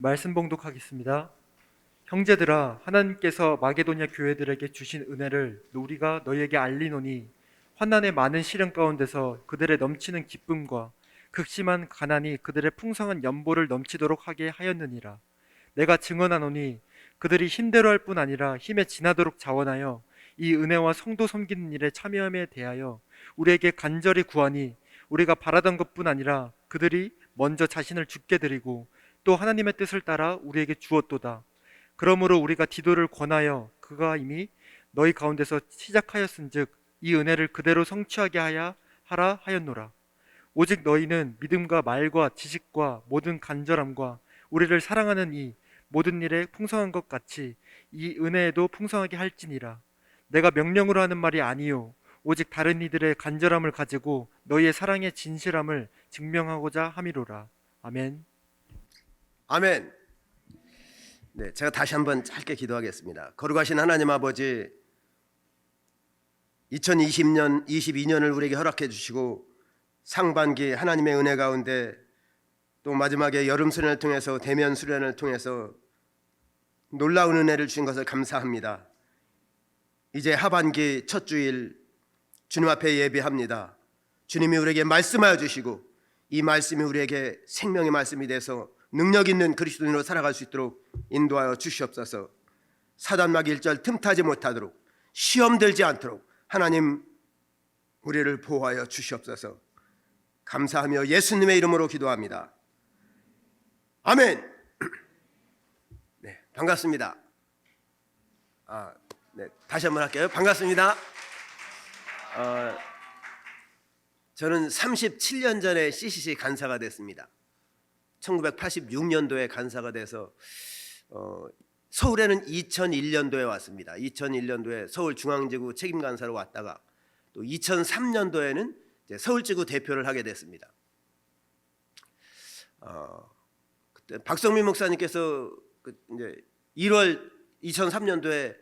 말씀 봉독하겠습니다. 형제들아, 하나님께서 마게도냐 교회들에게 주신 은혜를 우리가 너희에게 알리노니 환난의 많은 시련 가운데서 그들의 넘치는 기쁨과 극심한 가난이 그들의 풍성한 연보를 넘치도록 하게 하였느니라. 내가 증언하노니 그들이 힘대로 할 뿐 아니라 힘에 지나도록 자원하여 이 은혜와 성도 섬기는 일에 참여함에 대하여 우리에게 간절히 구하니, 우리가 바라던 것뿐 아니라 그들이 먼저 자신을 주께 드리고 또 하나님의 뜻을 따라 우리에게 주었도다. 그러므로 우리가 디도를 권하여 그가 이미 너희 가운데서 시작하였은즉 이 은혜를 그대로 성취하게 하라 하였노라. 오직 너희는 믿음과 말과 지식과 모든 간절함과 우리를 사랑하는 이 모든 일에 풍성한 것 같이 이 은혜에도 풍성하게 할지니라. 내가 명령으로 하는 말이 아니요 오직 다른 이들의 간절함을 가지고 너희의 사랑의 진실함을 증명하고자 함이로라. 아멘. 아멘. 네, 제가 다시 한번 짧게 기도하겠습니다. 거룩하신 하나님 아버지, 2020년, 22년을 우리에게 허락해 주시고 상반기 하나님의 은혜 가운데 또 마지막에 여름 수련을 통해서 대면 수련을 통해서 놀라운 은혜를 주신 것을 감사합니다. 이제 하반기 첫 주일 주님 앞에 예배합니다. 주님이 우리에게 말씀하여 주시고 이 말씀이 우리에게 생명의 말씀이 돼서 능력 있는 그리스도인으로 살아갈 수 있도록 인도하여 주시옵소서. 사단막 일절 틈타지 못하도록, 시험 들지 않도록 하나님 우리를 보호하여 주시옵소서. 감사하며 예수님의 이름으로 기도합니다. 아멘. 네, 반갑습니다. 다시 한번 할게요. 반갑습니다. 저는 37년 전에 CCC 간사가 됐습니다. 1986년도에 간사가 돼서 서울에는 2001년도에 왔습니다. 2001년도에 서울중앙지구 책임간사로 왔다가 또 2003년도에는 서울지구 대표를 하게 됐습니다. 그때 박성민 목사님께서 이제 1월 2003년도에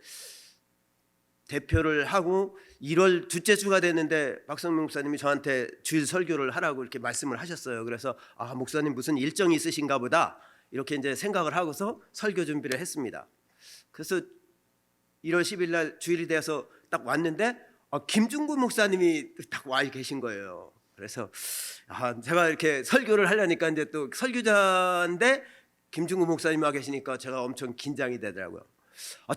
대표를 하고 1월 둘째 주가 됐는데 박성민 목사님이 저한테 주일 설교를 하라고 이렇게 말씀을 하셨어요. 그래서 목사님 무슨 일정이 있으신가 보다 이렇게 이제 생각을 하고서 설교 준비를 했습니다. 그래서 1월 10일 날 주일이 돼서 딱 왔는데 김중구 목사님이 딱 와 계신 거예요. 그래서 제가 이렇게 설교를 하려니까 이제 또 설교자인데 김중구 목사님이 와 계시니까 제가 엄청 긴장이 되더라고요.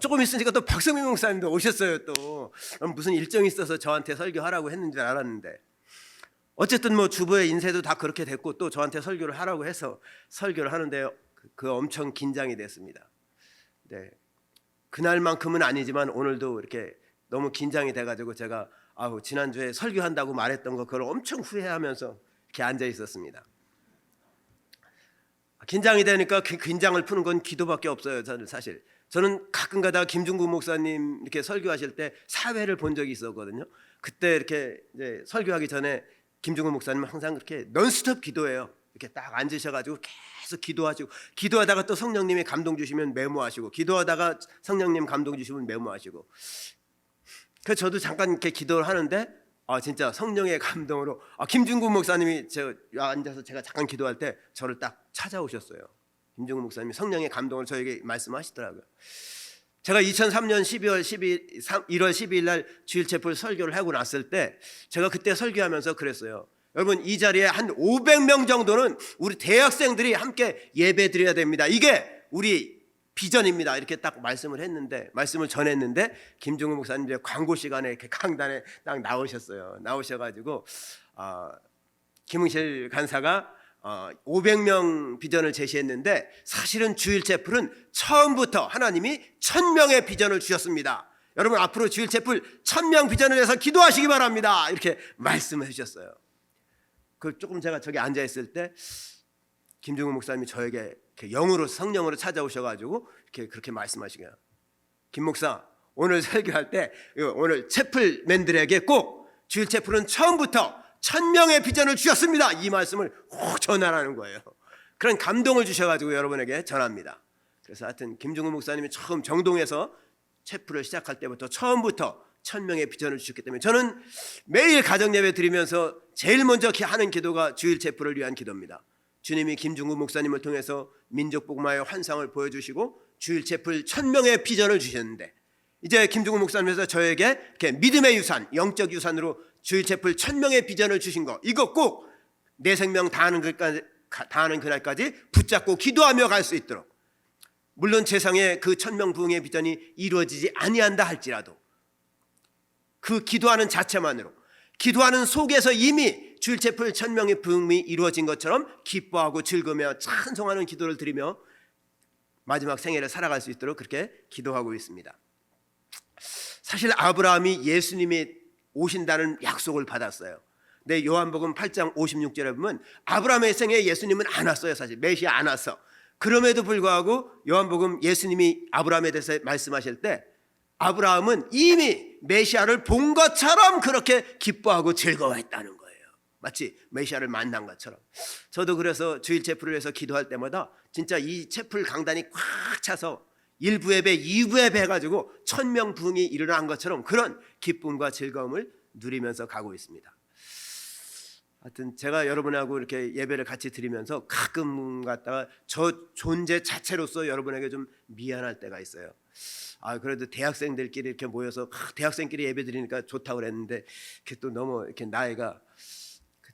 조금 있으니까 또 박성민 목사님도 오셨어요. 또 무슨 일정이 있어서 저한테 설교하라고 했는 줄 알았는데 어쨌든 뭐 주부의 인쇄도 다 그렇게 됐고 또 저한테 설교를 하라고 해서 설교를 하는데 그 엄청 긴장이 됐습니다. 네, 그날만큼은 아니지만 오늘도 이렇게 너무 긴장이 돼가지고 제가 지난주에 설교한다고 말했던 거 그걸 엄청 후회하면서 이렇게 앉아 있었습니다. 긴장이 되니까 그 긴장을 푸는 건 기도밖에 없어요. 저는 가끔 가다가 김중구 목사님 이렇게 설교하실 때 사회를 본 적이 있었거든요. 그때 이렇게 이제 설교하기 전에 김중구 목사님은 항상 그렇게 넌스톱 기도해요. 이렇게 딱 앉으셔가지고 계속 기도하시고, 기도하다가 또 성령님이 감동 주시면 메모하시고, 기도하다가 성령님 감동 주시면 메모하시고. 그래서 저도 잠깐 이렇게 기도를 하는데 진짜 성령의 감동으로 김중구 목사님이 제가 앉아서 제가 잠깐 기도할 때 저를 딱 찾아오셨어요. 김중구 목사님이 성령의 감동을 저에게 말씀하시더라고요. 제가 2003년 1월 12일 날 주일 채플 설교를 하고 났을 때 제가 그때 설교하면서 그랬어요. 여러분, 이 자리에 한 500명 정도는 우리 대학생들이 함께 예배 드려야 됩니다. 이게 우리 비전입니다. 이렇게 딱 말씀을 전했는데 김중구 목사님 이제 광고 시간에 이렇게 강단에 딱 나오셔가지고 김흥실 간사가 500명 비전을 제시했는데 사실은 주일 채플은 처음부터 하나님이 1000명의 비전을 주셨습니다. 여러분, 앞으로 주일 채플 1000명 비전을 위해서 기도하시기 바랍니다. 이렇게 말씀해 주셨어요. 조금 제가 저기 앉아 있을 때 김중훈 목사님이 저에게 영으로 성령으로 찾아오셔가지고 이렇게 그렇게 말씀하시게요. 김 목사, 오늘 설교할 때 오늘 채플맨들에게 꼭 주일 채플은 처음부터 1000명의 비전을 주셨습니다. 이 말씀을 꼭 전하라는 거예요. 그런 감동을 주셔가지고 여러분에게 전합니다. 그래서 하여튼 김중훈 목사님이 처음 정동에서 채플을 시작할 때부터 처음부터 1000명의 비전을 주셨기 때문에 저는 매일 가정예배 드리면서 제일 먼저 하는 기도가 주일 채플을 위한 기도입니다. 주님이 김중구 목사님을 통해서 민족복음화의 환상을 보여주시고 주일 채플 1000명의 비전을 주셨는데, 이제 김중구 목사님께서 저에게 이렇게 믿음의 유산, 영적 유산으로 주일 채플 1000명의 비전을 주신 거, 이거 꼭 내 생명 다하는 그날까지 붙잡고 기도하며 갈 수 있도록, 물론 세상에 그 1000명 부흥의 비전이 이루어지지 아니한다 할지라도 그 기도하는 자체만으로, 기도하는 속에서 이미 주일 채플 1000명의 부흥이 이루어진 것처럼 기뻐하고 즐거우며 찬송하는 기도를 드리며 마지막 생애를 살아갈 수 있도록 그렇게 기도하고 있습니다. 사실 아브라함이 예수님이 오신다는 약속을 받았어요. 근데 요한복음 8장 56절에 보면 아브라함의 생에 예수님은 안 왔어요. 사실 메시아 안 왔어. 그럼에도 불구하고 요한복음 예수님이 아브라함에 대해서 말씀하실 때 아브라함은 이미 메시아를 본 것처럼 그렇게 기뻐하고 즐거워했다는 거예요. 마치 메시아를 만난 것처럼. 저도 그래서 주일 채플을 해서 기도할 때마다 진짜 이 채플 강단이 꽉 차서 1부 예배, 2부 예배 해가지고 1000명 부흥이 일어난 것처럼 그런 기쁨과 즐거움을 누리면서 가고 있습니다. 하여튼 제가 여러분하고 이렇게 예배를 같이 드리면서 가끔 갔다가 저 존재 자체로서 여러분에게 좀 미안할 때가 있어요. 그래도 대학생들끼리 이렇게 모여서 대학생끼리 예배 드리니까 좋다고 그랬는데 그게 또 너무 이렇게 나이가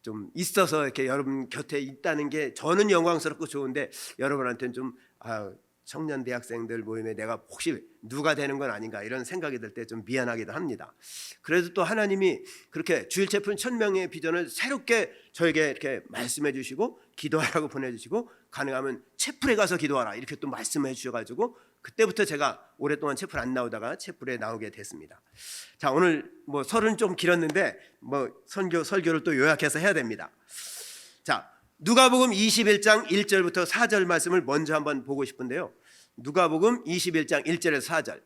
좀 있어서 이렇게 여러분 곁에 있다는 게 저는 영광스럽고 좋은데 여러분한테는 좀 청년 대학생들 모임에 내가 혹시 누가 되는 건 아닌가 이런 생각이 들 때 좀 미안하기도 합니다. 그래도 또 하나님이 그렇게 주일 채플 1000명의 비전을 새롭게 저에게 이렇게 말씀해 주시고 기도하라고 보내주시고 가능하면 채플에 가서 기도하라 이렇게 또 말씀해 주셔가지고 그때부터 제가 오랫동안 채플 안 나오다가 채플에 나오게 됐습니다. 자, 오늘 뭐 설은 좀 길었는데 뭐 설교를 또 요약해서 해야 됩니다. 자, 누가복음 21장 1절부터 4절 말씀을 먼저 한번 보고 싶은데요. 누가복음 21장 1절에서 4절.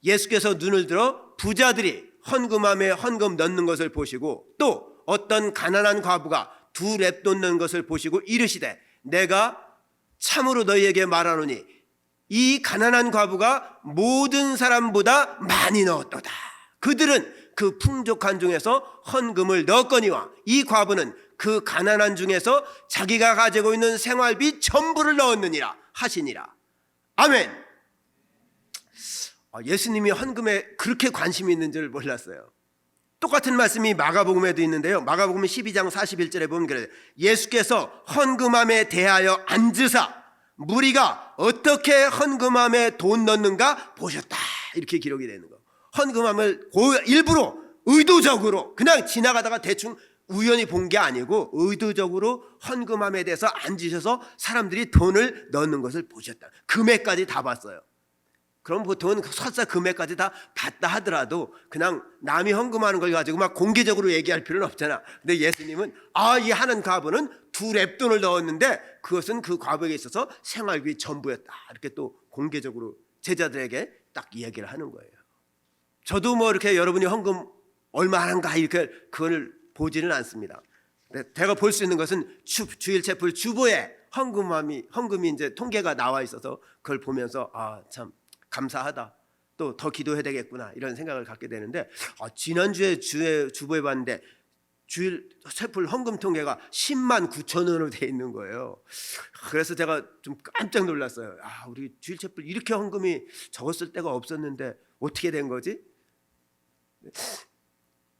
예수께서 눈을 들어 부자들이 헌금함에 헌금 넣는 것을 보시고 또 어떤 가난한 과부가 2렙돈 넣는 것을 보시고 이르시되 내가 참으로 너희에게 말하노니 이 가난한 과부가 모든 사람보다 많이 넣었도다. 그들은 그 풍족한 중에서 헌금을 넣었거니와 이 과부는 그 가난한 중에서 자기가 가지고 있는 생활비 전부를 넣었느니라 하시니라. 아멘. 예수님이 헌금에 그렇게 관심이 있는 줄 몰랐어요. 똑같은 말씀이 마가복음에도 있는데요. 마가복음 12장 41절에 보면 그래요. 예수께서 헌금함에 대하여 앉으사 무리가 어떻게 헌금함에 돈 넣는가 보셨다 이렇게 기록이 되는 거. 헌금함을 일부러 의도적으로 그냥 지나가다가 대충 우연히 본 게 아니고 의도적으로 헌금함에 대해서 앉으셔서 사람들이 돈을 넣는 것을 보셨다. 금액까지 다 봤어요. 그럼 보통은 설사 금액까지 다 봤다 하더라도 그냥 남이 헌금하는 걸 가지고 막 공개적으로 얘기할 필요는 없잖아. 근데 예수님은 이 하는 과부는 2렙돈을 넣었는데 그것은 그 과부에게 있어서 생활비 전부였다. 이렇게 또 공개적으로 제자들에게 딱 이야기를 하는 거예요. 저도 뭐 이렇게 여러분이 헌금 얼마 하는가 이렇게 그걸 보지는 않습니다. 제가 볼 수 있는 것은 주일 채플 주보에 헌금이 이제 통계가 나와 있어서 그걸 보면서 참 감사하다. 또 더 기도해야 되겠구나 이런 생각을 갖게 되는데 지난주에 주보에 봤는데 주일 채플 헌금 통계가 10만 9천 원으로 돼 있는 거예요. 그래서 제가 좀 깜짝 놀랐어요. 우리 주일 채플 이렇게 헌금이 적었을 때가 없었는데 어떻게 된 거지?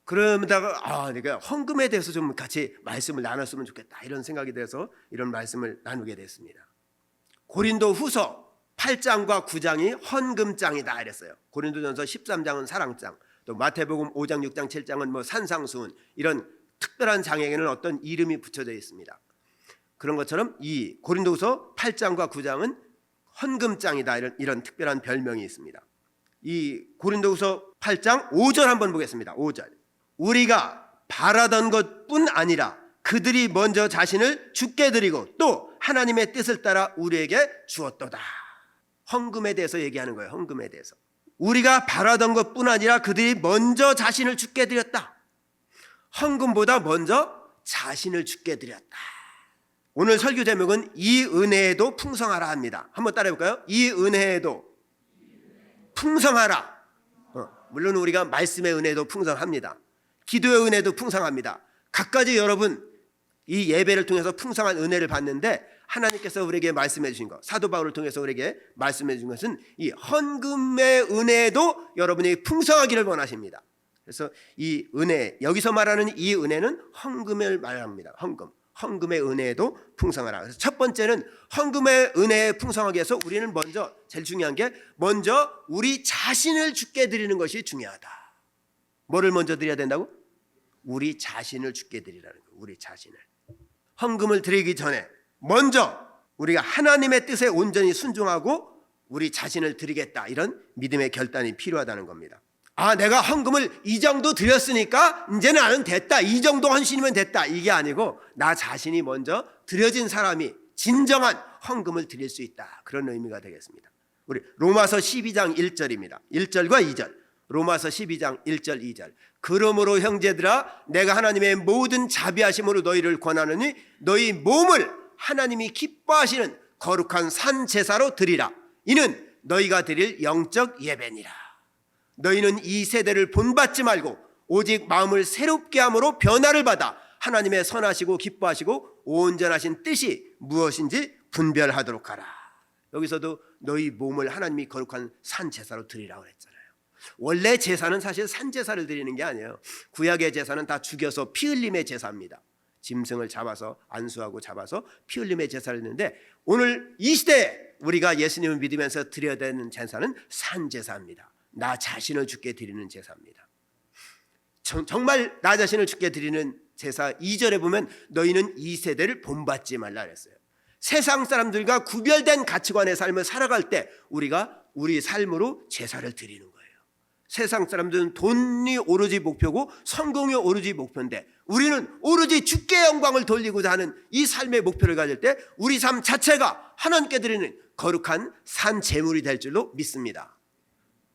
그러다가 그러니까 헌금에 대해서 좀 같이 말씀을 나눴으면 좋겠다 이런 생각이 돼서 이런 말씀을 나누게 됐습니다. 고린도후서 8장과 9장이 헌금장이다 이랬어요. 고린도전서 13장은 사랑장, 또 마태복음 5장, 6장, 7장은 뭐 산상수훈 이런 특별한 장에게는 어떤 이름이 붙여져 있습니다. 그런 것처럼 이 고린도후서 8장과 9장은 헌금장이다 이런 특별한 별명이 있습니다. 이 고린도후서 8장 5절 한번 보겠습니다. 5절. 우리가 바라던 것뿐 아니라 그들이 먼저 자신을 주께 드리고 또 하나님의 뜻을 따라 우리에게 주었도다. 헌금에 대해서 얘기하는 거예요. 헌금에 대해서. 우리가 바라던 것뿐 아니라 그들이 먼저 자신을 주께 드렸다. 헌금보다 먼저 자신을 주께 드렸다. 오늘 설교 제목은 이 은혜에도 풍성하라 합니다. 한번 따라해 볼까요? 이 은혜에도 풍성하라. 물론 우리가 말씀의 은혜도 풍성합니다. 기도의 은혜도 풍성합니다. 갖가지 여러분 이 예배를 통해서 풍성한 은혜를 받는데 하나님께서 우리에게 말씀해 주신 것, 사도 바울을 통해서 우리에게 말씀해 주신 것은 이 헌금의 은혜도 여러분이 풍성하기를 원하십니다. 그래서 이 은혜, 여기서 말하는 이 은혜는 헌금을 말합니다. 헌금의 은혜도 풍성하라. 그래서 첫 번째는 헌금의 은혜에 풍성하기 위해서 우리는 먼저, 제일 중요한 게 먼저 우리 자신을 주께 드리는 것이 중요하다. 뭐를 먼저 드려야 된다고? 우리 자신을 주께 드리라는 거예요. 우리 자신을. 헌금을 드리기 전에 먼저 우리가 하나님의 뜻에 온전히 순종하고 우리 자신을 드리겠다, 이런 믿음의 결단이 필요하다는 겁니다. 아, 내가 헌금을 이 정도 드렸으니까 이제 나는 됐다, 이 정도 헌신이면 됐다, 이게 아니고 나 자신이 먼저 드려진 사람이 진정한 헌금을 드릴 수 있다, 그런 의미가 되겠습니다. 우리 로마서 12장 1절입니다. 1절과 2절. 로마서 12장 1절 2절. 그러므로 형제들아, 내가 하나님의 모든 자비하심으로 너희를 권하노니 너희 몸을 하나님이 기뻐하시는 거룩한 산 제사로 드리라. 이는 너희가 드릴 영적 예배니라. 너희는 이 세대를 본받지 말고 오직 마음을 새롭게 함으로 변화를 받아 하나님의 선하시고 기뻐하시고 온전하신 뜻이 무엇인지 분별하도록 하라. 여기서도 너희 몸을 하나님이 거룩한 산 제사로 드리라고 그랬잖아요. 원래 제사는 사실 산 제사를 드리는 게 아니에요. 구약의 제사는 다 죽여서 피 흘림의 제사입니다. 짐승을 잡아서 안수하고 잡아서 피 흘림의 제사를 했는데, 오늘 이 시대에 우리가 예수님을 믿으면서 드려야 되는 제사는 산 제사입니다. 나 자신을 주께 드리는 제사입니다. 정말 나 자신을 주께 드리는 제사 2절에 보면 너희는 이 세대를 본받지 말라 그랬어요. 세상 사람들과 구별된 가치관의 삶을 살아갈 때 우리가 우리 삶으로 제사를 드리는 거예요. 세상 사람들은 돈이 오로지 목표고 성공이 오로지 목표인데 우리는 오로지 주께 영광을 돌리고자 하는 이 삶의 목표를 가질 때 우리 삶 자체가 하나님께 드리는 거룩한 산 제물이 될 줄로 믿습니다.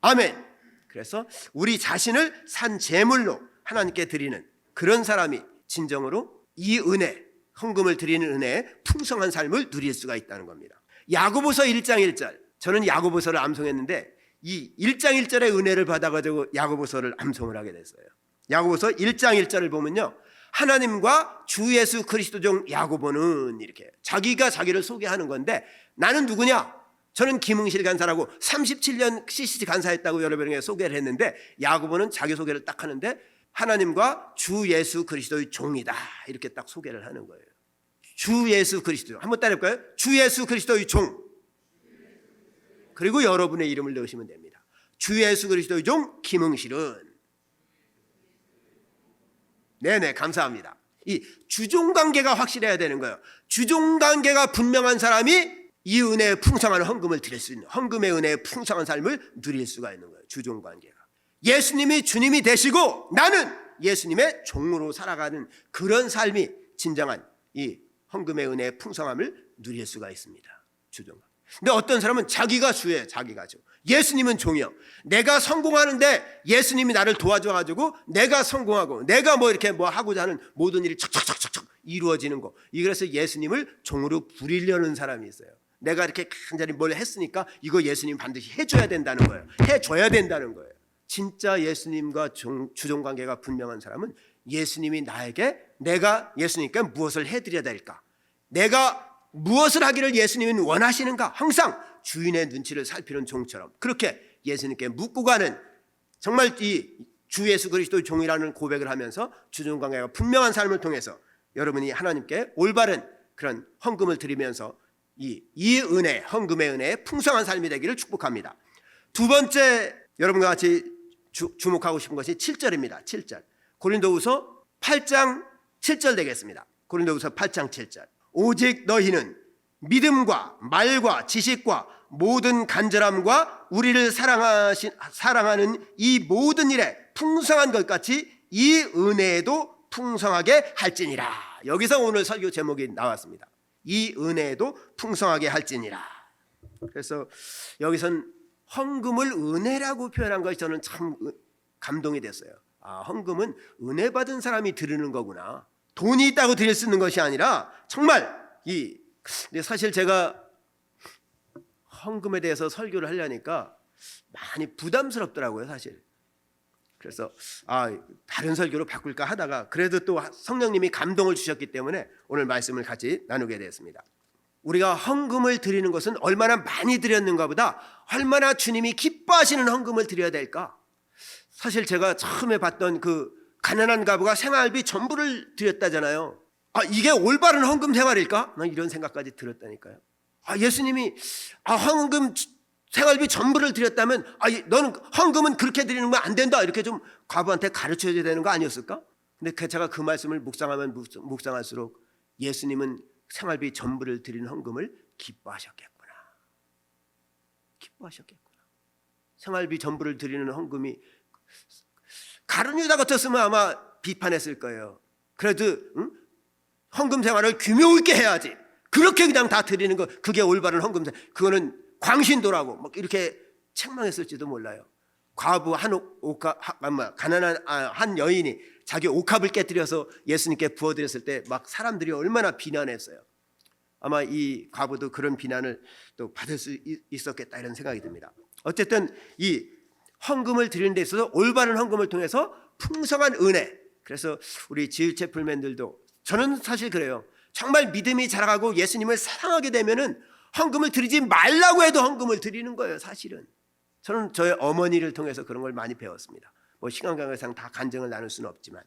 아멘. 그래서 우리 자신을 산 제물로 하나님께 드리는 그런 사람이 진정으로 이 은혜, 헌금을 드리는 은혜에 풍성한 삶을 누릴 수가 있다는 겁니다. 야고보서 1장 1절. 저는 야고보서를 암송했는데 이 1장 1절의 은혜를 받아가지고 야고보서를 암송을 하게 됐어요. 야고보서 1장 1절을 보면요, 하나님과 주 예수 그리스도 종 야고보는 이렇게 자기가 자기를 소개하는 건데, 나는 누구냐? 저는 김흥실 간사라고 37년 CCC 간사했다고 여러분에게 소개를 했는데, 야고보는 자기 소개를 딱 하는데 하나님과 주 예수 그리스도의 종이다, 이렇게 딱 소개를 하는 거예요. 주 예수 그리스도, 한번 따라해볼까요? 주 예수 그리스도의 종, 그리고 여러분의 이름을 넣으시면 됩니다. 주 예수 그리스도의 종 김흥실은. 네네, 감사합니다. 이 주종관계가 확실해야 되는 거예요. 주종관계가 분명한 사람이 이 은혜의 풍성한 헌금을 드릴 수 있는, 헌금의 은혜의 풍성한 삶을 누릴 수가 있는 거예요. 주종관계가. 예수님이 주님이 되시고 나는 예수님의 종으로 살아가는 그런 삶이 진정한 이 헌금의 은혜의 풍성함을 누릴 수가 있습니다. 주종관계. 근데 어떤 사람은 자기가 주예요. 자기가 주. 예수님은 종이요. 내가 성공하는데 예수님이 나를 도와줘가지고 내가 성공하고 내가 뭐 이렇게 뭐 하고자 하는 모든 일이 척척척척 이루어지는 거. 그래서 예수님을 종으로 부리려는 사람이 있어요. 내가 이렇게 간절히 뭘 했으니까 이거 예수님 반드시 해줘야 된다는 거예요. 해줘야 된다는 거예요. 진짜 예수님과 주종관계가 분명한 사람은 예수님이 나에게, 내가 예수님께 무엇을 해드려야 될까, 내가 무엇을 하기를 예수님은 원하시는가, 항상 주인의 눈치를 살피는 종처럼 그렇게 예수님께 묻고 가는, 정말 이 주 예수 그리스도의 종이라는 고백을 하면서 주종관계가 분명한 삶을 통해서 여러분이 하나님께 올바른 그런 헌금을 드리면서 이 은혜, 헌금의 은혜에 풍성한 삶이 되기를 축복합니다. 두 번째 여러분과 같이 주목하고 싶은 것이 7절입니다. 7절. 고린도후서 8장 7절 되겠습니다. 고린도후서 8장 7절. 오직 너희는 믿음과 말과 지식과 모든 간절함과 우리를 사랑하는 이 모든 일에 풍성한 것 같이 이 은혜에도 풍성하게 할지니라. 여기서 오늘 설교 제목이 나왔습니다. 이 은혜에도 풍성하게 할지니라. 그래서 여기선 헌금을 은혜라고 표현한 것이 저는 참 감동이 됐어요. 아, 헌금은 은혜 받은 사람이 드리는 거구나. 돈이 있다고 드릴 수 있는 것이 아니라 정말 근데 사실 제가 헌금에 대해서 설교를 하려니까 많이 부담스럽더라고요. 사실 그래서 다른 설교로 바꿀까 하다가 그래도 또 성령님이 감동을 주셨기 때문에 오늘 말씀을 같이 나누게 되었습니다. 우리가 헌금을 드리는 것은 얼마나 많이 드렸는가 보다 얼마나 주님이 기뻐하시는 헌금을 드려야 될까? 사실 제가 처음에 봤던 그 가난한 과부가 생활비 전부를 드렸다잖아요. 이게 올바른 헌금 생활일까? 난 이런 생각까지 들었다니까요. 예수님이 헌금 생활비 전부를 드렸다면 너는 헌금은 그렇게 드리는 건 안 된다 이렇게 좀 과부한테 가르쳐줘야 되는 거 아니었을까? 근데 제가 그 말씀을 묵상하면 묵상할수록 예수님은 생활비 전부를 드리는 헌금을 기뻐하셨겠구나. 생활비 전부를 드리는 헌금이 가룟 유다 같았으면 아마 비판했을 거예요. 그래도 헌금 생활을 규모 있게 해야지. 그렇게 그냥 다 드리는 거 그게 올바른 헌금 생활. 그거는 광신도라고 막 이렇게 책망했을지도 몰라요. 과부 가난한 한 여인이 자기 옥합을 깨뜨려서 예수님께 부어드렸을 때 막 사람들이 얼마나 비난했어요. 아마 이 과부도 그런 비난을 또 받을 수 있었겠다 이런 생각이 듭니다. 어쨌든 이 헌금을 드리는 데 있어서 올바른 헌금을 통해서 풍성한 은혜. 그래서 우리 지일체플맨들도 저는 사실 그래요. 정말 믿음이 자라가고 예수님을 사랑하게 되면은 헌금을 드리지 말라고 해도 헌금을 드리는 거예요. 사실은 저는 저의 어머니를 통해서 그런 걸 많이 배웠습니다. 뭐 시간 관계상 다 간증을 나눌 수는 없지만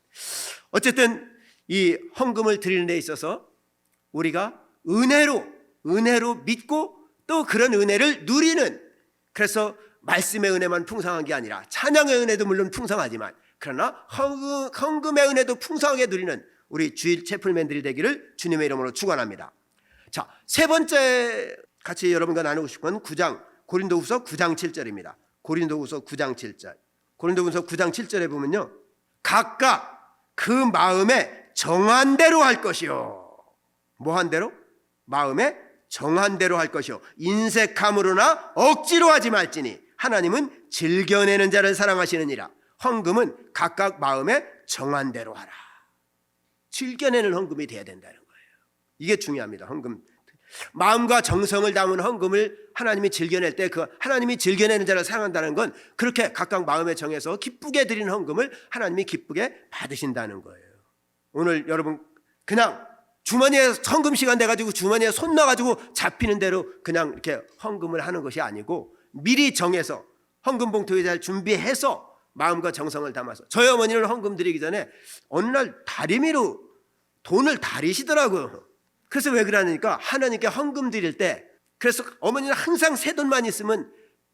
어쨌든 이 헌금을 드리는 데 있어서 우리가 은혜로 믿고 또 그런 은혜를 누리는, 그래서 말씀의 은혜만 풍성한 게 아니라 찬양의 은혜도 물론 풍성하지만 그러나 헌금의 은혜도 풍성하게 누리는 우리 주일 채플맨들이 되기를 주님의 이름으로 축원합니다. 자, 세 번째 같이 여러분과 나누고 싶은 고린도후서 9장 7절입니다. 고린도후서 9장 7절. 고린도후서 9장 7절에 보면요. 각각 그 마음에 정한 대로 할 것이요. 뭐 한 대로? 마음에 정한 대로 할 것이요. 인색함으로나 억지로 하지 말지니 하나님은 즐겨내는 자를 사랑하시느니라. 헌금은 각각 마음에 정한 대로 하라. 즐겨내는 헌금이 돼야 된다는 거예요. 이게 중요합니다. 헌금. 마음과 정성을 담은 헌금을 하나님이 즐겨낼 때 그 하나님이 즐겨내는 자를 사랑한다는 건 그렇게 각각 마음에 정해서 기쁘게 드리는 헌금을 하나님이 기쁘게 받으신다는 거예요. 오늘 여러분 그냥 주머니에 헌금 시간 돼가지고 주머니에 손 넣어가지고 잡히는 대로 그냥 이렇게 헌금을 하는 것이 아니고 미리 정해서 헌금 봉투에 잘 준비해서 마음과 정성을 담아서, 저희 어머니를 헌금 드리기 전에 어느 날 다리미로 돈을 다리시더라고요. 그래서 왜 그러니까 하나님께 헌금 드릴 때, 그래서 어머니는 항상 새 돈만 있으면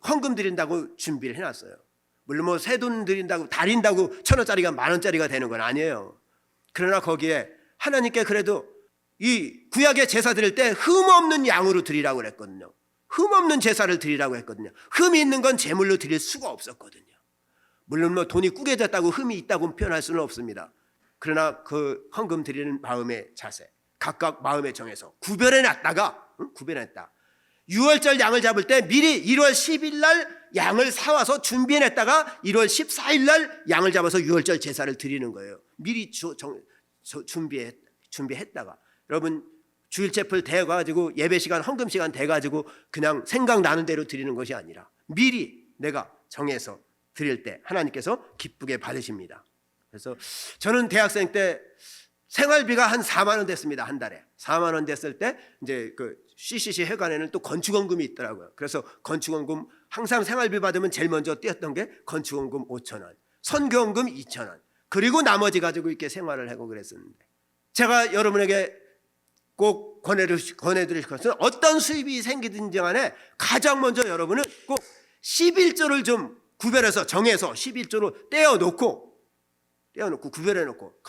헌금 드린다고 준비를 해놨어요. 물론 뭐 새 돈 드린다고 다린다고 1,000원짜리가 10,000원짜리가 되는 건 아니에요. 그러나 거기에 하나님께 그래도 이 구약의 제사 드릴 때 흠없는 양으로 드리라고 그랬거든요. 흠없는 제사를 드리라고 했거든요. 흠이 있는 건 제물로 드릴 수가 없었거든요. 물론 뭐 돈이 꾸겨졌다고 흠이 있다고 표현할 수는 없습니다. 그러나 그 헌금 드리는 마음의 자세, 각각 마음에 정해서 구별해놨다. 6월절 양을 잡을 때 미리 1월 10일 날 양을 사와서 준비해놨다가 1월 14일 날 양을 잡아서 6월절 제사를 드리는 거예요. 미리 준비했다가. 여러분 주일체플 돼가지고 예배시간 헌금시간 돼가지고 그냥 생각나는 대로 드리는 것이 아니라 미리 내가 정해서 드릴 때 하나님께서 기쁘게 받으십니다. 그래서 저는 대학생 때 생활비가 한 4만 원 됐습니다. 한 달에 4만 원 됐을 때 이제 그 CCC 회관에는 또 건축원금이 있더라고요. 그래서 건축원금 항상 생활비 받으면 제일 먼저 띄었던 게 건축원금 5,000원, 선교원금 2,000원, 그리고 나머지 가지고 이렇게 생활을 하고 그랬었는데, 제가 여러분에게 꼭 권해드릴 것은 어떤 수입이 생기든지 간에 가장 먼저 여러분은 꼭 11조를 좀 구별해서 정해서 11조로 떼어놓고 구별해놓고,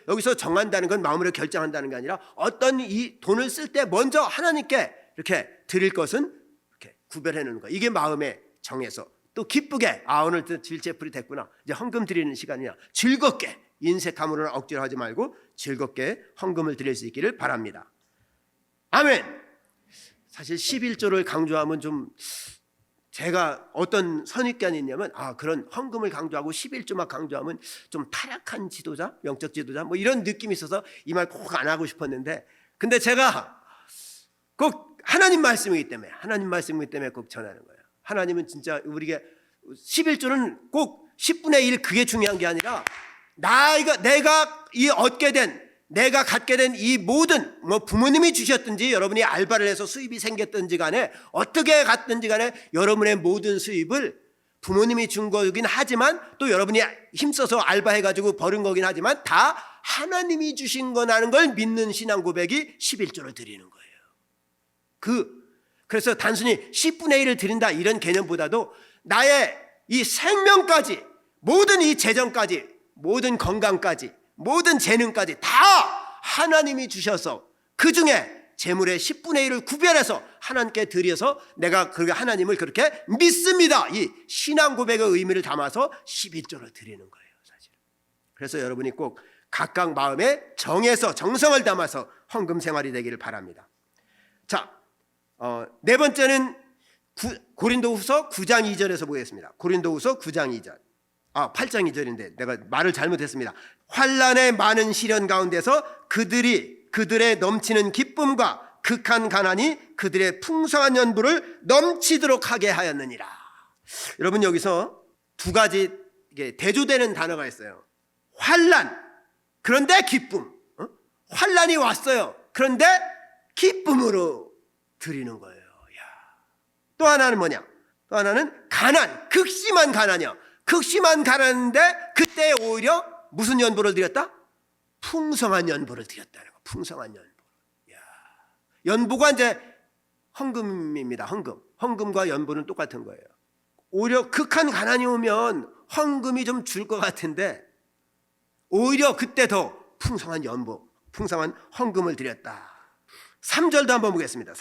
여기서 정한다는 건 마음으로 결정한다는 게 아니라 어떤 이 돈을 쓸 때 먼저 하나님께 이렇게 드릴 것은 이렇게 구별해놓는 거예요. 이게 마음에 정해서 또 기쁘게 오늘 주일체플이 됐구나, 이제 헌금 드리는 시간이야, 즐겁게, 인색함으로는 억지로 하지 말고 즐겁게 헌금을 드릴 수 있기를 바랍니다. 아멘. 사실 11조를 강조하면 좀 제가 어떤 선입견이 있냐면 그런 헌금을 강조하고 11조만 강조하면 좀 타락한 지도자, 영적 지도자 뭐 이런 느낌이 있어서 이 말 꼭 안 하고 싶었는데, 근데 제가 꼭 하나님 말씀이기 때문에 꼭 전하는 거예요. 하나님은 진짜 우리에게 11조는 꼭 10분의 1 그게 중요한 게 아니라 내가 갖게 된 이 모든 뭐 부모님이 주셨든지 여러분이 알바를 해서 수입이 생겼든지 간에 어떻게 갔든지 간에 여러분의 모든 수입을 부모님이 준 거긴 하지만 또 여러분이 힘써서 알바해가지고 벌은 거긴 하지만 다 하나님이 주신 거라는 걸 믿는 신앙 고백이 11조를 드리는 거예요. 그래서 단순히 10분의 1을 드린다 이런 개념보다도 나의 이 생명까지, 모든 이 재정까지, 모든 건강까지, 모든 재능까지 다 하나님이 주셔서 그 중에 재물의 10분의 1을 구별해서 하나님께 드려서 내가 그 하나님을 그렇게 믿습니다. 이 신앙 고백의 의미를 담아서 11조를 드리는 거예요, 사실. 그래서 여러분이 꼭 각각 마음에 정해서 정성을 담아서 헌금 생활이 되기를 바랍니다. 자, 네 번째는 고린도후서 9장 2절에서 보겠습니다. 고린도후서 9장 2절. 8장 2절인데 내가 말을 잘못했습니다. 환난의 많은 시련 가운데서 그들의 넘치는 기쁨과 극한 가난이 그들의 풍성한 연부를 넘치도록 하게 하였느니라. 여러분 여기서 두 가지 대조되는 단어가 있어요. 환난, 그런데 기쁨. 환난이 왔어요. 그런데 기쁨으로 드리는 거예요. 또 하나는 뭐냐? 또 하나는 가난, 극심한 가난이요. 극심한 가난인데 그때 오히려 무슨 연보를 드렸다? 풍성한 연보를 드렸다는 거. 풍성한 연보. 연보가 이제 헌금입니다. 헌금과 연보는 똑같은 거예요. 오히려 극한 가난이 오면 헌금이 좀 줄 것 같은데 오히려 그때 더 풍성한 연보, 풍성한 헌금을 드렸다. 3절도 한번 보겠습니다.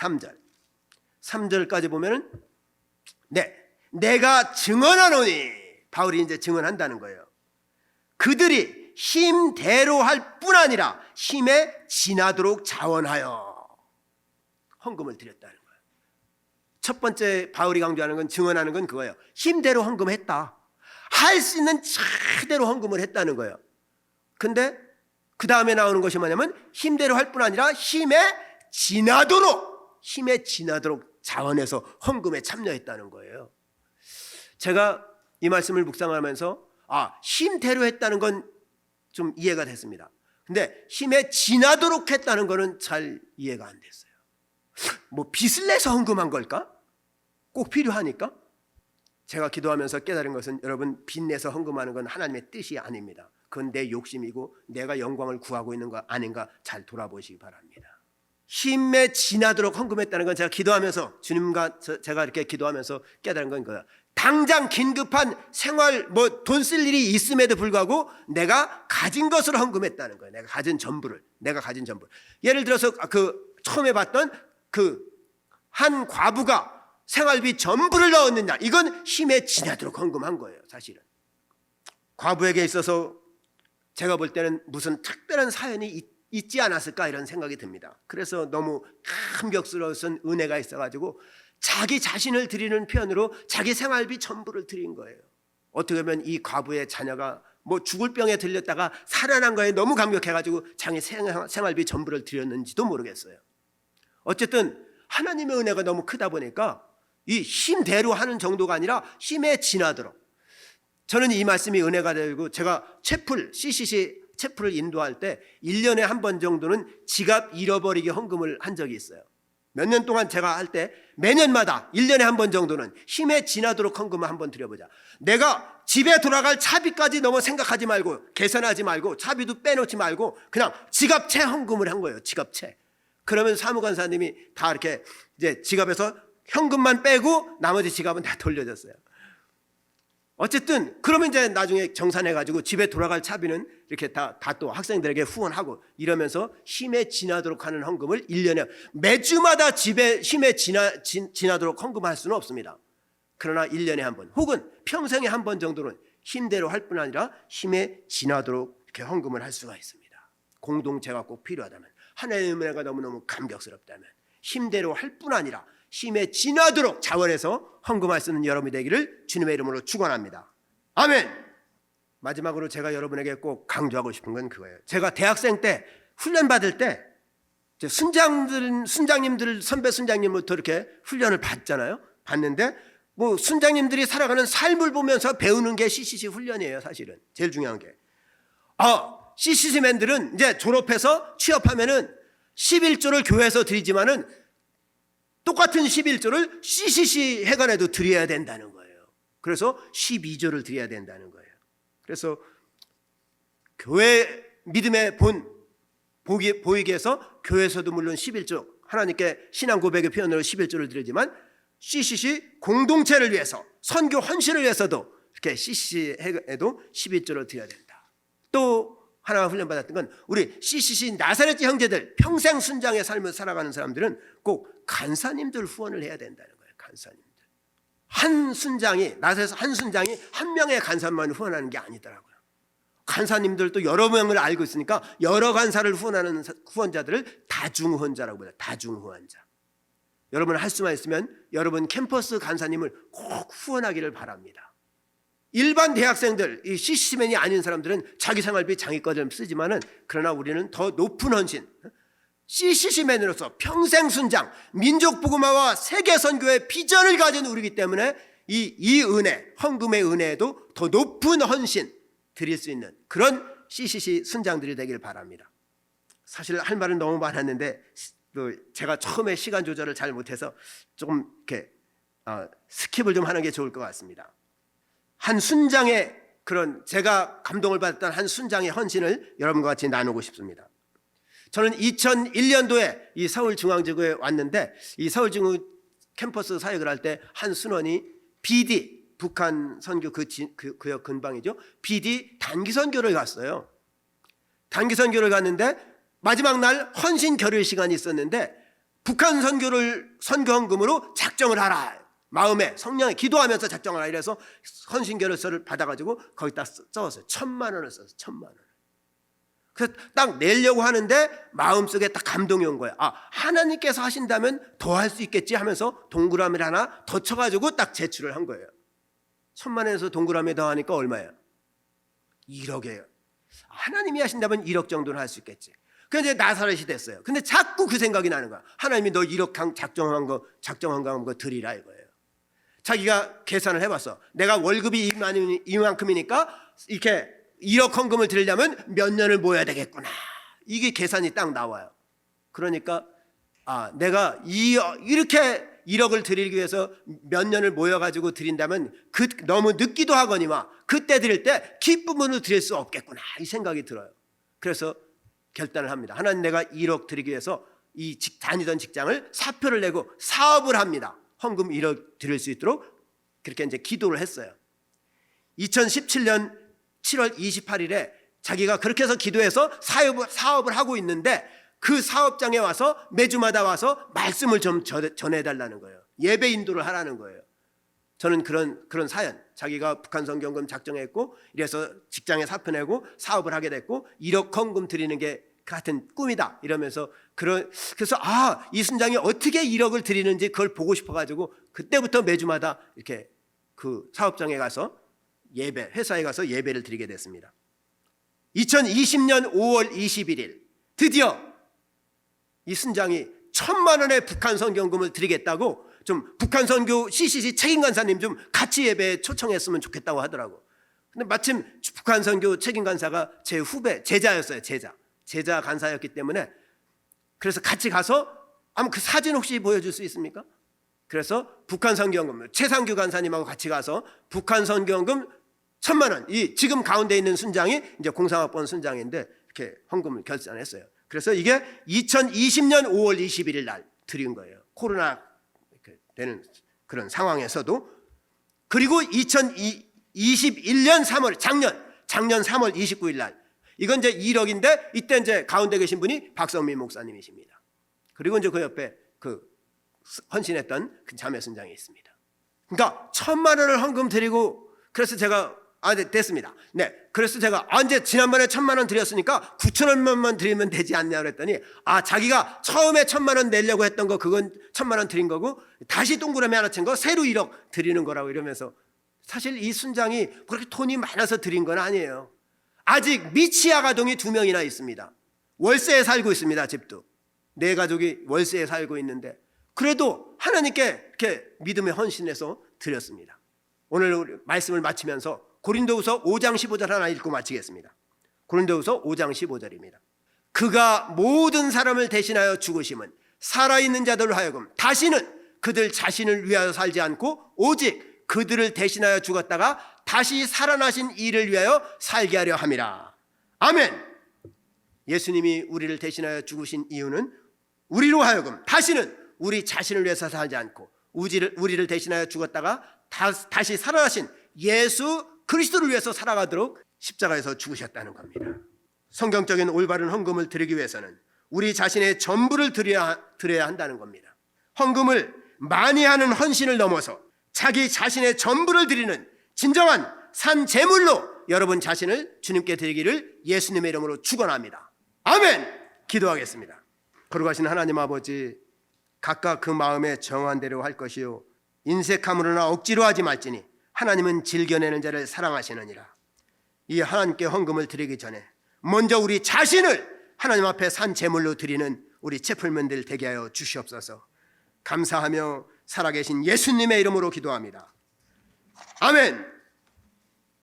3절까지 보면은 내가 증언하노니, 바울이 이제 증언한다는 거예요. 그들이 힘대로 할 뿐 아니라 힘에 지나도록 자원하여 헌금을 드렸다는 거예요. 첫 번째 바울이 강조하는 건, 증언하는 건 그거예요. 힘대로 헌금했다. 할 수 있는 최대로 헌금을 했다는 거예요. 근데 그 다음에 나오는 것이 뭐냐면 힘대로 할 뿐 아니라 힘에 지나도록 자원해서 헌금에 참여했다는 거예요. 제가 이 말씀을 묵상하면서 힘대로 했다는 건 좀 이해가 됐습니다. 근데 힘에 지나도록 했다는 거는 잘 이해가 안 됐어요. 뭐 빚을 내서 헌금한 걸까? 꼭 필요하니까? 제가 기도하면서 깨달은 것은 여러분, 빚 내서 헌금하는 건 하나님의 뜻이 아닙니다. 그건 내 욕심이고 내가 영광을 구하고 있는 거 아닌가 잘 돌아보시기 바랍니다. 힘에 지나도록 헌금했다는 건 제가 기도하면서, 주님과 제가 이렇게 기도하면서 깨달은 건 이거예요. 당장 긴급한 생활 돈 쓸 일이 있음에도 불구하고 내가 가진 것으로 헌금했다는 거예요. 내가 가진 전부를. 예를 들어서 처음에 봤던 한 과부가 생활비 전부를 넣었느냐, 이건 힘에 지나도록 헌금한 거예요. 사실은 과부에게 있어서 제가 볼 때는 무슨 특별한 사연이 있지 않았을까 이런 생각이 듭니다. 그래서 너무 감격스러운 은혜가 있어가지고 자기 자신을 드리는 편으로 자기 생활비 전부를 드린 거예요. 어떻게 보면 이 과부의 자녀가 죽을 병에 들렸다가 살아난 거에 너무 감격해가지고 자기 생활비 전부를 드렸는지도 모르겠어요. 어쨌든 하나님의 은혜가 너무 크다 보니까 이 힘대로 하는 정도가 아니라 힘에 지나도록. 저는 이 말씀이 은혜가 되고, 제가 CCC 채플을 인도할 때 1년에 한 번 정도는 지갑 잃어버리기 헌금을 한 적이 있어요. 몇 년 동안 제가 할 때 매년마다 1년에 한 번 정도는 힘에 지나도록 헌금을 한번 드려보자. 내가 집에 돌아갈 차비까지 너무 생각하지 말고, 계산하지 말고, 차비도 빼놓지 말고 그냥 지갑채 헌금을 한 거예요. 지갑채. 그러면 사무관사님이 다 이렇게 이제 지갑에서 현금만 빼고 나머지 지갑은 다 돌려줬어요. 어쨌든 그러면 이제 나중에 정산해가지고 집에 돌아갈 차비는 이렇게 다 또 학생들에게 후원하고 이러면서 힘에 지나도록 하는 헌금을 1년에 매주마다 집에 힘에 지나도록 헌금할 수는 없습니다. 그러나 1년에 한 번 혹은 평생에 한 번 정도는 힘대로 할 뿐 아니라 힘에 지나도록 이렇게 헌금을 할 수가 있습니다. 공동체가 꼭 필요하다면, 하나님의 은혜가 너무너무 감격스럽다면 힘대로 할 뿐 아니라 힘에 지나도록 자원해서 헌금할 수 있는 여러분이 되기를 주님의 이름으로 축원합니다. 아멘. 마지막으로 제가 여러분에게 꼭 강조하고 싶은 건 그거예요. 제가 대학생 때 훈련 받을 때 순장님들, 선배 순장님부터 이렇게 훈련을 받잖아요. 받는데 뭐 순장님들이 살아가는 삶을 보면서 배우는 게 CCC 훈련이에요. 사실은 제일 중요한 게. CCC맨들은 이제 졸업해서 취업하면은 11조를 교회에서 드리지만은 똑같은 11조를 CCC 회관에도 드려야 된다는 거예요. 그래서 12조를 드려야 된다는 거예요. 그래서 교회 믿음의 본 보이게 해서 교회에서도 물론 11조, 하나님께 신앙 고백의 표현으로 11조를 드리지만 CCC 공동체를 위해서, 선교 헌신을 위해서도 이렇게 CCC에도 11조를 드려야 된다. 또 하나 훈련받았던 건 우리 CCC 나사렛 형제들, 평생 순장의 삶을 살아가는 사람들은 꼭 간사님들 후원을 해야 된다는 거예요. 간사님들. 한 순장이, 나사렛에서 한 순장이 한 명의 간사만 후원하는 게 아니더라고요. 간사님들도 여러 명을 알고 있으니까 여러 간사를 후원하는 후원자들을 다중후원자라고 불러요. 다중후원자. 여러분 할 수만 있으면 여러분 캠퍼스 간사님을 꼭 후원하기를 바랍니다. 일반 대학생들, 이 CC맨이 아닌 사람들은 자기 생활비 장기과금 쓰지만은, 그러나 우리는 더 높은 헌신, CCC맨으로서 평생 순장, 민족 복음화와 세계 선교의 비전을 가진 우리이기 때문에 이 은혜, 헌금의 은혜에도 더 높은 헌신 드릴 수 있는 그런 CCC 순장들이 되길 바랍니다. 사실 할 말은 너무 많았는데 제가 처음에 시간 조절을 잘 못해서 조금 이렇게 스킵을 좀 하는 게 좋을 것 같습니다. 한 순장의 그런, 제가 감동을 받았던 한 순장의 헌신을 여러분과 같이 나누고 싶습니다. 저는 2001년도에 이 서울중앙지구에 왔는데, 이 서울중앙 캠퍼스 사역을 할 때 한 순원이 BD, 북한 선교 그역 근방이죠. BD 단기 선교를 갔어요. 단기 선교를 갔는데 마지막 날 헌신 결의 시간이 있었는데, 북한 선교를 선교 헌금으로 작정을 하라. 마음에 성령에 기도하면서 작정하라. 이래서 헌신 결의서를 받아가지고 거기다 써왔어요. 1,000만 원을 썼어요. 1,000만 원. 그래서 딱 내려고 하는데 마음속에 딱 감동이 온 거예요. 하나님께서 하신다면 더 할 수 있겠지 하면서 동그라미를 하나 더 쳐가지고 딱 제출을 한 거예요. 1,000만 원에서 동그라미 더 하니까 얼마예요? 1억이에요. 하나님이 하신다면 1억 정도는 할 수 있겠지. 그런데 이제 나사렛이 됐어요. 근데 자꾸 그 생각이 나는 거야. 하나님이 너 1억 작정한 거 드리라 이거예요. 자기가 계산을 해봤어. 내가 월급이 이만큼이니까 이렇게 1억 헌금을 드리려면 몇 년을 모아야 되겠구나. 이게 계산이 딱 나와요. 그러니까 내가 이렇게 1억을 드리기 위해서 몇 년을 모여가지고 드린다면 너무 늦기도 하거니와 그때 드릴 때 기쁨으로 드릴 수 없겠구나, 이 생각이 들어요. 그래서 결단을 합니다. 하나님, 내가 1억 드리기 위해서 다니던 직장을 사표를 내고 사업을 합니다. 헌금 1억 드릴 수 있도록 그렇게 이제 기도를 했어요. 2017년 7월 28일에 자기가 그렇게 해서 기도해서 사업을 하고 있는데, 그 사업장에 와서 매주마다 와서 말씀을 좀 전해달라는 거예요. 예배 인도를 하라는 거예요. 저는 그런 사연, 자기가 북한 선교헌금 작정했고 이래서 직장에 사표 내고 사업을 하게 됐고 1억 헌금 드리는 게 같은 꿈이다 이러면서 그래서 이 순장이 어떻게 1억을 드리는지 그걸 보고 싶어가지고 그때부터 매주마다 이렇게 그 사업장에 가서 회사에 가서 예배를 드리게 됐습니다. 2020년 5월 21일 드디어 이 순장이 1,000만 원의 북한 선교헌금을 드리겠다고 좀 북한 선교 CCC 책임간사님 좀 같이 예배에 초청했으면 좋겠다고 하더라고. 근데 마침 북한 선교 책임간사가 제 후배, 제자였어요. 제자 간사였기 때문에 그래서 같이 가서 그 사진 혹시 보여줄 수 있습니까? 그래서 북한 선교헌금 최상규 간사님하고 같이 가서 북한 선교헌금 1,000만 원, 이 지금 가운데 있는 순장이 이제 공상학번 순장인데 이렇게 헌금을 결산했어요. 그래서 이게 2020년 5월 21일 날 드린 거예요. 코로나 되는 그런 상황에서도. 그리고 2021년 3월 작년 3월 29일 날 이건 이제 1억인데 이때 이제 가운데 계신 분이 박성민 목사님이십니다. 그리고 이제 그 옆에 헌신했던 그 자매 순장이 있습니다. 그러니까 1,000만 원을 헌금 드리고, 그래서 제가 네, 됐습니다. 네, 그래서 제가 이제 지난번에 1,000만 원 드렸으니까 9,000원만 드리면 되지 않냐 그랬더니 자기가 처음에 1,000만 원 내려고 했던 거 그건 1,000만 원 드린 거고 다시 동그라미 하나 친 거 새로 1억 드리는 거라고 이러면서, 사실 이 순장이 그렇게 돈이 많아서 드린 건 아니에요. 아직 미취학 아동이 2명이나 있습니다. 월세에 살고 있습니다. 집도 4가족이 월세에 살고 있는데 그래도 하나님께 이렇게 믿음의 헌신해서 드렸습니다. 오늘 우리 말씀을 마치면서 고린도후서 5장 15절 하나 읽고 마치겠습니다. 고린도후서 5장 15절입니다. 그가 모든 사람을 대신하여 죽으심은 살아있는 자들로 하여금 다시는 그들 자신을 위하여 살지 않고 오직 그들을 대신하여 죽었다가 다시 살아나신 이를 위하여 살게 하려 함이라. 아멘. 예수님이 우리를 대신하여 죽으신 이유는 우리로 하여금 다시는 우리 자신을 위해서 살지 않고 우리를 대신하여 죽었다가 다시 살아나신 예수 그리스도를 위해서 살아가도록 십자가에서 죽으셨다는 겁니다. 성경적인 올바른 헌금을 드리기 위해서는 우리 자신의 전부를 드려야 한다는 겁니다. 헌금을 많이 하는 헌신을 넘어서 자기 자신의 전부를 드리는 진정한 산 제물로 여러분 자신을 주님께 드리기를 예수님의 이름으로 축원합니다. 아멘. 기도하겠습니다. 거룩하신 하나님 아버지, 각각 그 마음에 정한 대로 할 것이요 인색함으로나 억지로 하지 말지니 하나님은 즐겨내는 자를 사랑하시느니라. 이 하나님께 헌금을 드리기 전에 먼저 우리 자신을 하나님 앞에 산 제물로 드리는 우리 채플맨들 되게 하여 주시옵소서. 감사하며 살아계신 예수님의 이름으로 기도합니다. 아멘.